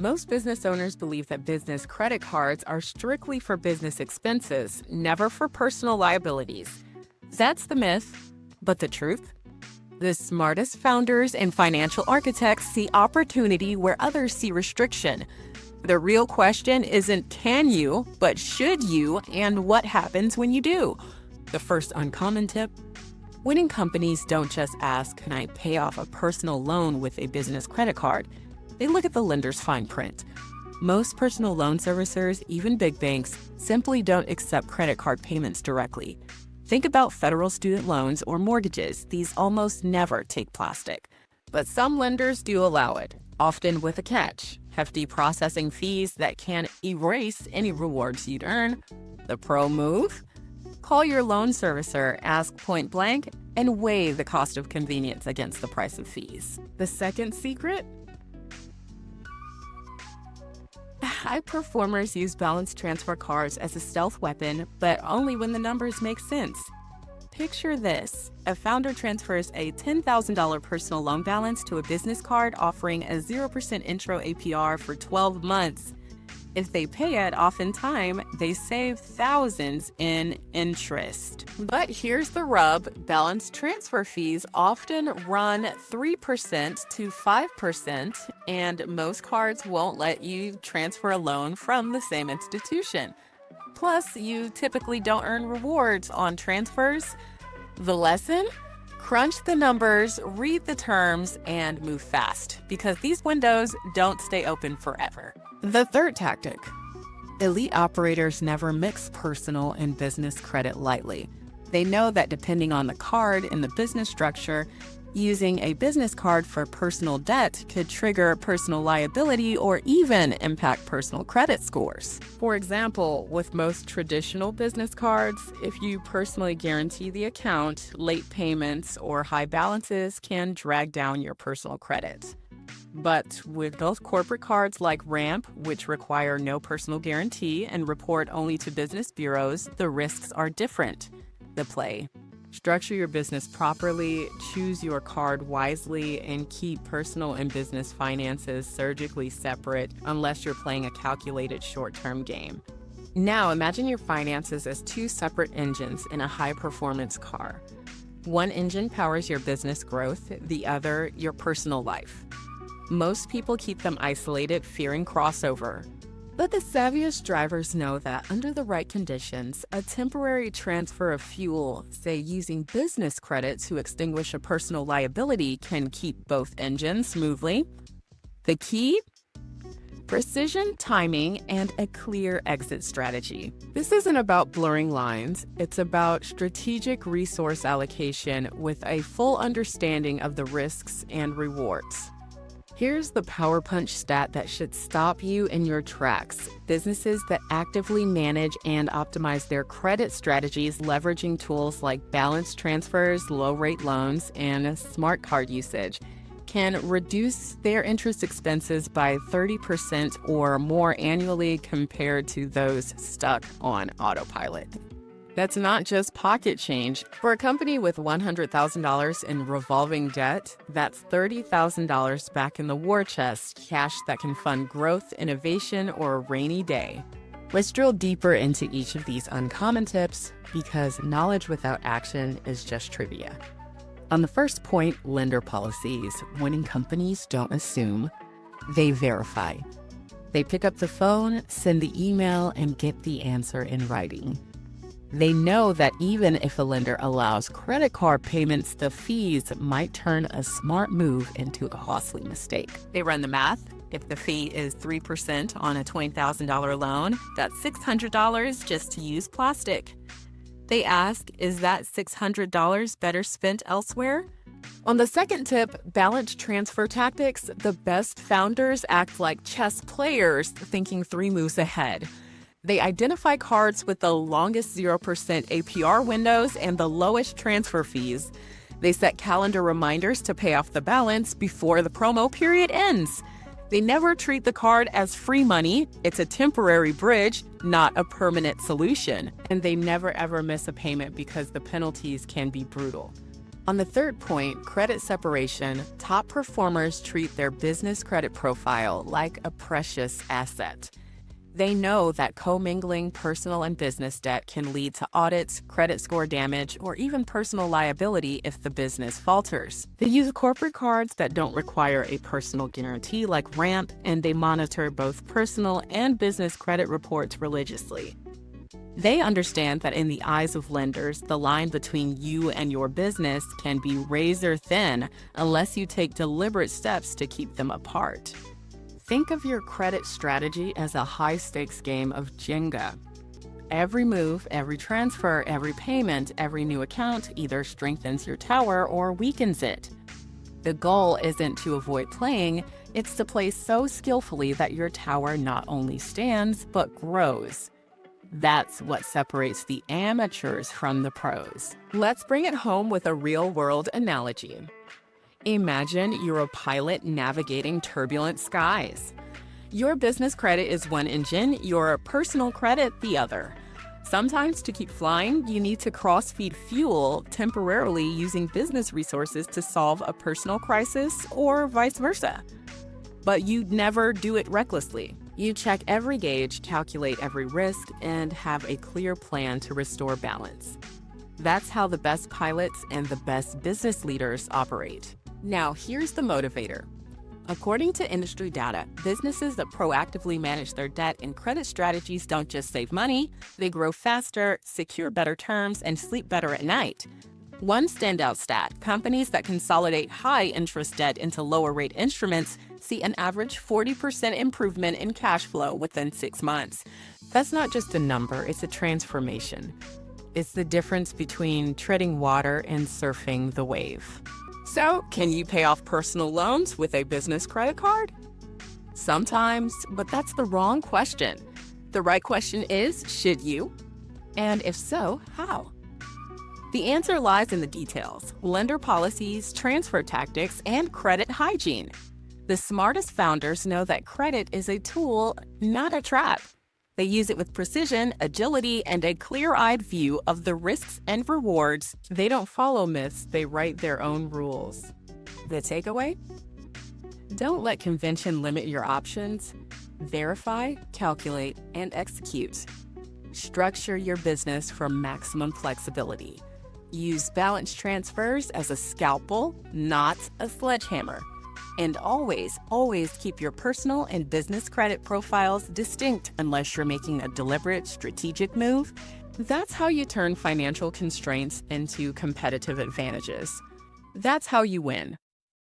Most business owners believe that business credit cards are strictly for business expenses, never for personal liabilities. That's the myth. But the truth? The smartest founders and financial architects see opportunity where others see restriction. The real question isn't can you, but should you, and what happens when you do? The first uncommon tip: winning companies don't just ask, can I pay off a personal loan with a business credit card? They look at the lender's fine print. Most personal loan servicers, even big banks, simply don't accept credit card payments directly. Think about federal student loans or mortgages. These almost never take plastic. But some lenders do allow it, often with a catch: hefty processing fees that can erase any rewards you'd earn. The pro move? Call your loan servicer, ask point blank, and weigh the cost of convenience against the price of fees. The second secret? High performers use balance transfer cards as a stealth weapon, but only when the numbers make sense. Picture this: a founder transfers a $10,000 personal loan balance to a business card offering a 0% intro APR for 12 months. If they pay it off in time, they save thousands in interest. But here's the rub: balance transfer fees often run 3% to 5%, and most cards won't let you transfer a loan from the same institution. Plus, you typically don't earn rewards on transfers. The lesson? Crunch the numbers, read the terms, and move fast, because these windows don't stay open forever. The third tactic: elite operators never mix personal and business credit lightly. They know that depending on the card and the business structure, using a business card for personal debt could trigger personal liability or even impact personal credit scores. For example, with most traditional business cards, if you personally guarantee the account, late payments or high balances can drag down your personal credit. But with both corporate cards like Ramp, which require no personal guarantee and report only to business bureaus, the risks are different. The play: structure your business properly, choose your card wisely, and keep personal and business finances surgically separate unless you're playing a calculated short-term game. Now imagine your finances as two separate engines in a high-performance car. One engine powers your business growth, the other your personal life. Most people keep them isolated, fearing crossover. But the savviest drivers know that under the right conditions, a temporary transfer of fuel, say using business credit to extinguish a personal liability, can keep both engines smoothly. The key? Precision, timing, and a clear exit strategy. This isn't about blurring lines. It's about strategic resource allocation with a full understanding of the risks and rewards. Here's the power punch stat that should stop you in your tracks. Businesses that actively manage and optimize their credit strategies, leveraging tools like balance transfers, low-rate loans, and smart card usage, can reduce their interest expenses by 30% or more annually compared to those stuck on autopilot. That's not just pocket change. For a company with $100,000 in revolving debt, that's $30,000 back in the war chest, cash that can fund growth, innovation, or a rainy day. Let's drill deeper into each of these uncommon tips, because knowledge without action is just trivia. On the first point, lender policies. Winning companies don't assume, they verify. They pick up the phone, send the email, and get the answer in writing. They know that even if a lender allows credit card payments, the fees might turn a smart move into a costly mistake. They run the math. If the fee is 3% on a $20,000 loan, that's $600 just to use plastic. They ask, is that $600 better spent elsewhere? On the second tip, balance transfer tactics, the best founders act like chess players, thinking 3 moves ahead. They identify cards with the longest 0% APR windows and the lowest transfer fees. They set calendar reminders to pay off the balance before the promo period ends. They never treat the card as free money. It's a temporary bridge, not a permanent solution. And they never ever miss a payment because the penalties can be brutal. On the third point, credit separation, top performers treat their business credit profile like a precious asset. They know that commingling personal and business debt can lead to audits, credit score damage, or even personal liability if the business falters. They use corporate cards that don't require a personal guarantee like RAMP, and they monitor both personal and business credit reports religiously. They understand that in the eyes of lenders, the line between you and your business can be razor thin unless you take deliberate steps to keep them apart. Think of your credit strategy as a high-stakes game of Jenga. Every move, every transfer, every payment, every new account either strengthens your tower or weakens it. The goal isn't to avoid playing, it's to play so skillfully that your tower not only stands, but grows. That's what separates the amateurs from the pros. Let's bring it home with a real-world analogy. Imagine you're a pilot navigating turbulent skies. Your business credit is one engine, your personal credit the other. Sometimes to keep flying, you need to cross-feed fuel temporarily using business resources to solve a personal crisis or vice versa. But you'd never do it recklessly. You check every gauge, calculate every risk, and have a clear plan to restore balance. That's how the best pilots and the best business leaders operate. Now, here's the motivator. According to industry data, businesses that proactively manage their debt and credit strategies don't just save money, they grow faster, secure better terms, and sleep better at night. One standout stat, companies that consolidate high-interest debt into lower-rate instruments see an average 40% improvement in cash flow within 6 months. That's not just a number, it's a transformation. It's the difference between treading water and surfing the wave. So, can you pay off personal loans with a business credit card? Sometimes, but that's the wrong question. The right question is, should you? And if so, how? The answer lies in the details: lender policies, transfer tactics, and credit hygiene. The smartest founders know that credit is a tool, not a trap. They use it with precision, agility, and a clear-eyed view of the risks and rewards. They don't follow myths, they write their own rules. The takeaway? Don't let convention limit your options. Verify, calculate, and execute. Structure your business for maximum flexibility. Use balance transfers as a scalpel, not a sledgehammer. And always, always keep your personal and business credit profiles distinct unless you're making a deliberate, strategic move. That's how you turn financial constraints into competitive advantages. That's how you win.